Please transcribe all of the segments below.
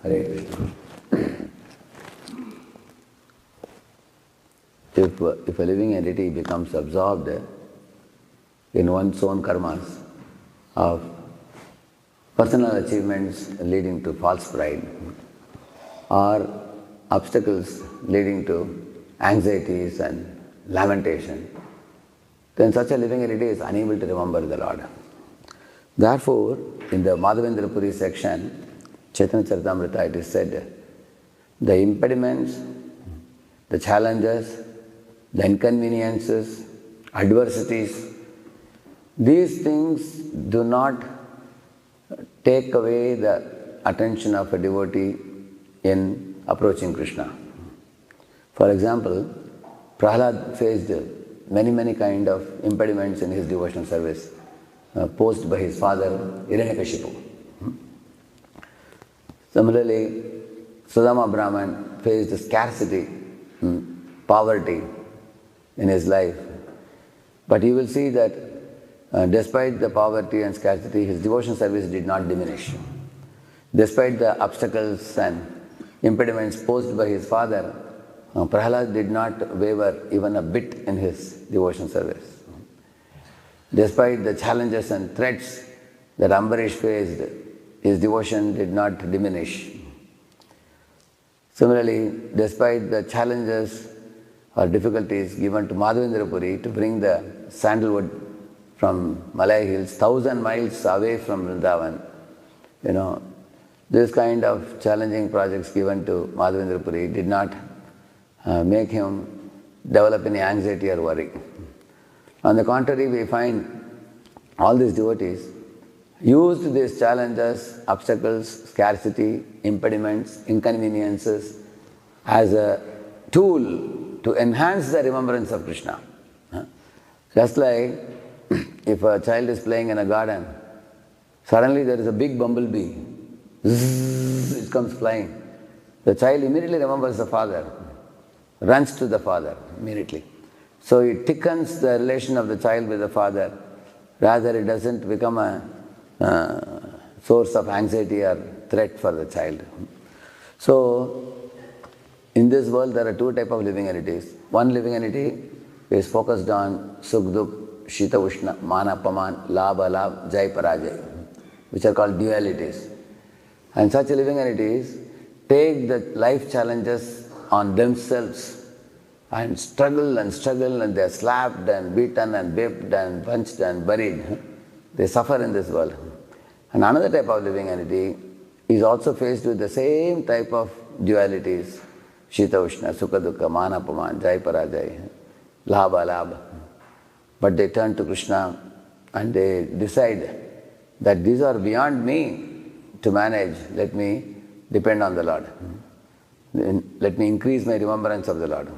Hare Krishna. If a living entity becomes absorbed in one's own karmas of personal achievements leading to false pride, or obstacles leading to anxieties and lamentation, then such a living entity is unable to remember the Lord. Therefore, in the Madhavendra Puri section, Chaitanya Charitamrita, it is said, the impediments, the challenges, the inconveniences, adversities, these things do not take away the attention of a devotee in approaching Krishna. For example, Prahlad faced many kind of impediments in his devotional service posed by his father Hiranyakashipu. Similarly, Sudama Brahman faced scarcity, poverty in his life. But you will see that despite the poverty and scarcity, his devotional service did not diminish. Despite the obstacles and impediments posed by his father, Prahlad did not waver even a bit in his devotional service. Despite the challenges and threats that Ambarish faced, his devotion did not diminish. Similarly, despite the challenges or difficulties given to Madhavendra Puri to bring the sandalwood from Malay Hills, 1,000 miles away from Vrindavan, this kind of challenging projects given to Madhavendra Puri did not make him develop any anxiety or worry. On the contrary, we find all these devotees used these challenges, obstacles, scarcity, impediments, inconveniences as a tool to enhance the remembrance of Krishna. Just like if a child is playing in a garden, suddenly there is a big bumblebee, it comes flying. The child immediately remembers the father, runs to the father immediately. So it thickens the relation of the child with the father, rather it doesn't become a source of anxiety or threat for the child. So, in this world there are two types of living entities. One living entity is focused on Sukh Dukh, Shita Ushna, Mana Paman, Labha Labh, Jai Parajay, which are called dualities. And such living entities take the life challenges on themselves and struggle and they are slapped and beaten and whipped and punched and buried. They suffer in this world. And another type of living entity is also faced with the same type of dualities, Shita Ushna, Sukha Dukkha, Mana Paman, Jai Parajay, Labha Labh. But they turn to Krishna and they decide that these are beyond me to manage, let me depend on the Lord. Let me increase my remembrance of the Lord.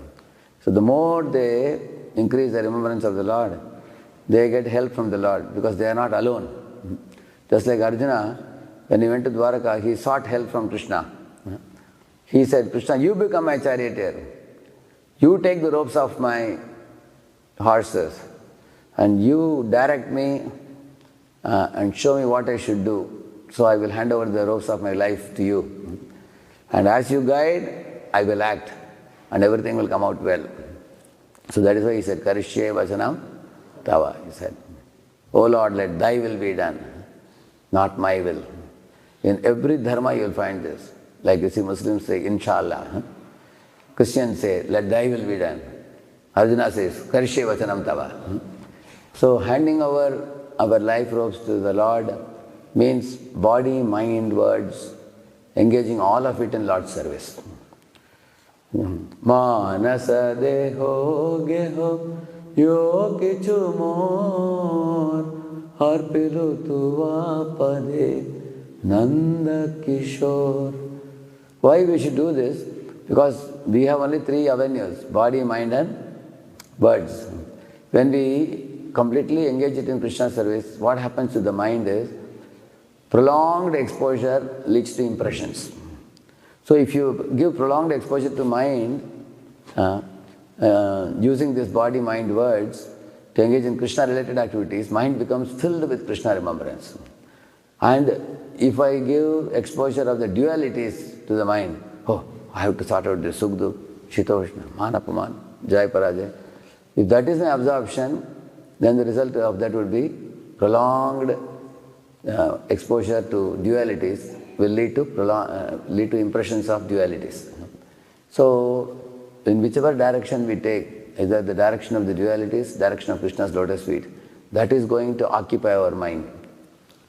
So the more they increase the remembrance of the Lord, they get help from the Lord because they are not alone. Just like Arjuna, when he went to Dwaraka, he sought help from Krishna. He said, Krishna, you become my charioteer. You take the ropes of my horses and you direct me and show me what I should do. So I will hand over the ropes of my life to you. And as you guide, I will act and everything will come out well. So that is why he said, Karishye Vachanam Tava. He said, O Lord, let thy will be done, not my will. In every dharma you will find this. Like you see Muslims say, Inshallah. Christians say, let thy will be done. Arjuna says, Karishye Vachanam Tava. So handing over our life ropes to the Lord means body, mind, words, engaging all of it in Lord's service. Manasa deho geho yo kichu mor harpilu tuva pade Nanda Kishore. Why we should do this? Because we have only three avenues, body, mind and words. When we completely engage it in Krishna service, what happens to the mind is, prolonged exposure leads to impressions. So if you give prolonged exposure to mind, using this body, mind, words, to engage in Krishna-related activities, mind becomes filled with Krishna remembrance. And if I give exposure of the dualities to the mind, oh, I have to sort out this Sukh Dukh, Shitoshna, Manapaman, Jai Parajay. If that is my absorption, then the result of that would be prolonged exposure to dualities will lead to impressions of dualities. So, in whichever direction we take, either the direction of the dualities, direction of Krishna's lotus feet, that is going to occupy our mind.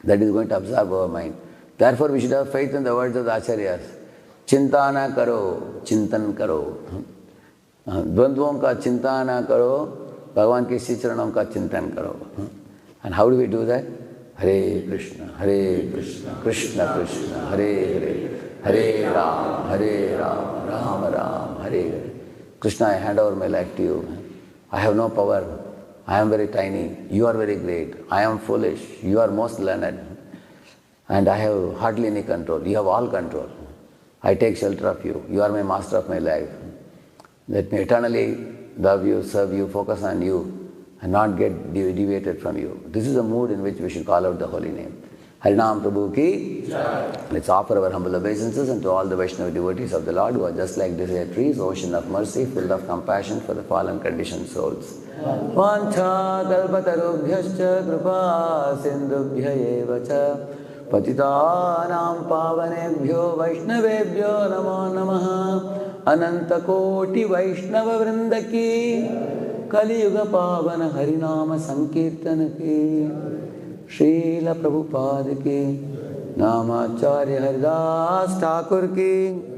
That is going to absorb our mind. Therefore, we should have faith in the words of the Acharyas. Chinta na karo, chintan karo. Dvandvom ka chinta na karo, Bhagavan ke Shri Charanam ka chintan karo. And how do we do that? Hare Krishna, Krishna Krishna, Hare Hare, Hare Ram, Ram Ram, Hare Hare. Krishna, I hand over my life to you. I have no power. I am very tiny. You are very great. I am foolish. You are most learned. And I have hardly any control. You have all control. I take shelter of you. You are my master of my life. Let me eternally love you, serve you, focus on you, and not get deviated from you. This is a mood in which we should call out the holy name. Harinam Prabhu ki Jai. Let's offer our humble obeisances unto all the Vaishnava devotees of the Lord who are just like desert trees, ocean of mercy, full of compassion for the fallen conditioned souls. Vancha kalpatarubhyascha kripa sindubhya eva cha patitanam pavanebhyo vaishnavebhyo namo namaha ananta koti vaishnava vrindaki Kali Yuga Pavana Harinama Sankirtana ki Srila Prabhupada ki Namacharya Haridas Thakur ki